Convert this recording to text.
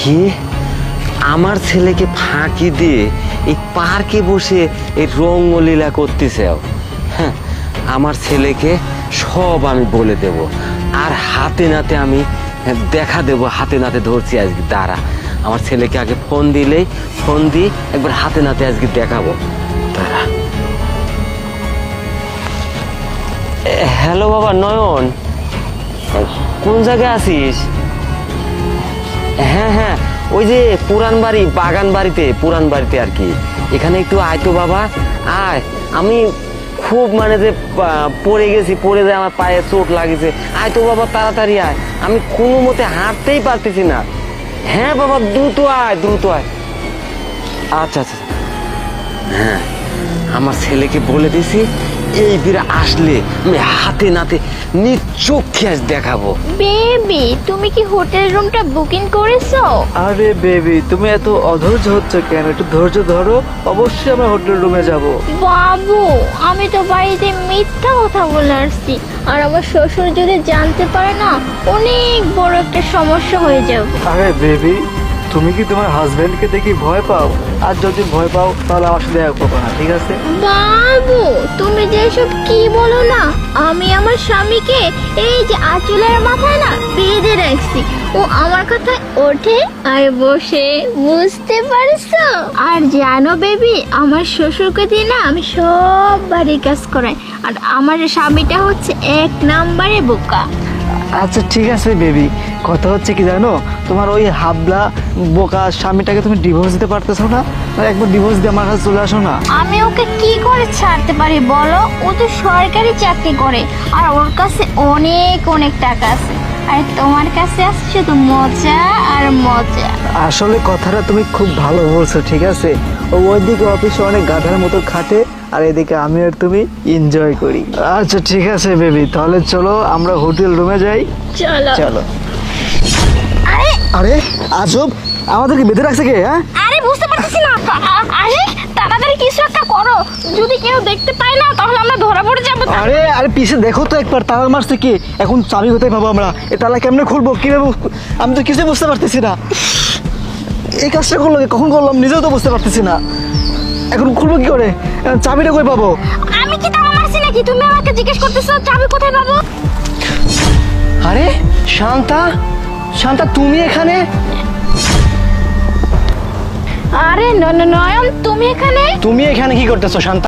কি আমার ছেলেকে ফাঁকি দিয়ে এই পার্কে বসে এই রঙ্গলীলা করতেছে? হ্যাঁ, আমার ছেলেকে সব আমি বলে দেব, আর হাতে নাতে আমি দেখা দেব, হাতে নাতে ধরছি আজকে। দাঁড়া, আমার ছেলেকে আগে ফোন দিয়ে একবার হাতে নাতে আজকে দেখাবো। দাঁড়া। হ্যালো বাবা নয়ন, কোন জায়গায় আছিস? হ্যাঁ হ্যাঁ, ওই যে পুরান বাড়ি, বাগান বাড়িতে, পুরান বাড়িতে আর কি। এখানে একটু আয় তো বাবা, আয়। আমি খুব মানে যে পড়ে গেছি, পড়ে যায়, আমার পায়ে চোট লাগিয়েছে। আয় তো বাবা, তাড়াতাড়ি আয়, আমি কোনো মতে হাঁটতেই পারতেছি না। হ্যাঁ বাবা, দ্রুত আয়, দ্রুত আয়। আচ্ছা আচ্ছা, হ্যাঁ আমার ছেলেকে বলে দিছি এই বিরা আসলে আমি হাতে নাতে নিজ চোখে আজ দেখাবো। বেবি, তুমি কি হোটেল রুমটা বুকিং করেছো? আরে বেবি, তুমি এত অধৈর্য হচ্ছ কেন? একটু ধৈর্য ধরো, অবশ্যই আমরা হোটেল রুমে যাব। বাবু, আমি তো বাড়িতে মিথ্যা কথা বলে আসছি, আর আমার শ্বশুর যদি জানতে পারে না, অনেক বড় একটা সমস্যা হয়ে যাবে। আরে বেবি, তুমি কি তোমার হাজবেন্ডকে দেখি ভয় পাও? আর যদি ভয় পাও তাহলে আমার সাথে দেখা করবো না, ঠিক আছে? বাবু, তুমি যে সব কি বলো না, আমি আমার স্বামীকে এই যে আঁচলের মাথায় না বেঁধে রাখছি, ও আমার কথায় ওঠে আর বসে, বুঝতে পারছো? আর জানো বেবি, আমার শ্বশুরকে দিয়ে না আমি সব বাড়ির কাজ করাই, আর আমার স্বামীটা হচ্ছে এক নাম্বারে বোকা। আচ্ছা ঠিক আছে বেবি, কথা হচ্ছে কি জানো, তোমার ওই হাবলা বোকা স্বামীটাকে তুমি ডিভোর্স দিতে পারতেছো না? একবার ডিভোর্স দিয়ে আমার কাছে চলে আসো না। আমি ওকে কি করে ছাড়তে পারি বলো? ও তো সরকারি চাকরি করে, আর ওর কাছে অনেক অনেক টাকা আছে, আর তোমার কাছে আছে শুধু মজা আর মজা। আসলে কথাটা তুমি খুব ভালো বলছো, ঠিক আছে? ও ওইদিকে অফিসে অনেক গাধার মতো খাটে, আর এদিকে আমি আর তুমি এনজয় করি। আচ্ছা ঠিক আছে বেবি, তাহলে চলো আমরা হোটেল রুমে যাই। চলো চলো। আরে আরে আজব, আমাদেরকে বেঁধে রাখছে কে? হ্যাঁ, আরে বুঝতে পারতেছি না। আরে তাড়াতাড়ি কিছু একটা করো, যদি কেউ দেখতে পায় না তাহলে আমরা ধরা পড়ে যাবো। আরে আরে পিছে দেখো তো একবার, তালা মারছে কে? এখন চাবি কোথায় পাবো আমরা? এ তালা কেমনে খুলবো, কিভাবে? আমি তো কিছু বুঝতে পারতেছি না। এই কাজটা করলো কে? কখন করলাম নিজেও তো বুঝতে পারতেছি না। এখন খুলবো কি করে? চাবিটা কই পাবো? আমি কি তালা মারছি নাকি? তুমি আমাকে জিজ্ঞেস করতেছো চাবি কোথায় পাবো? আরে শান্তা, শান্তা তুমি এখানে? আরে নয়ন, তুমি এখানে? তুমি এখানে কি করতেছো শান্তা?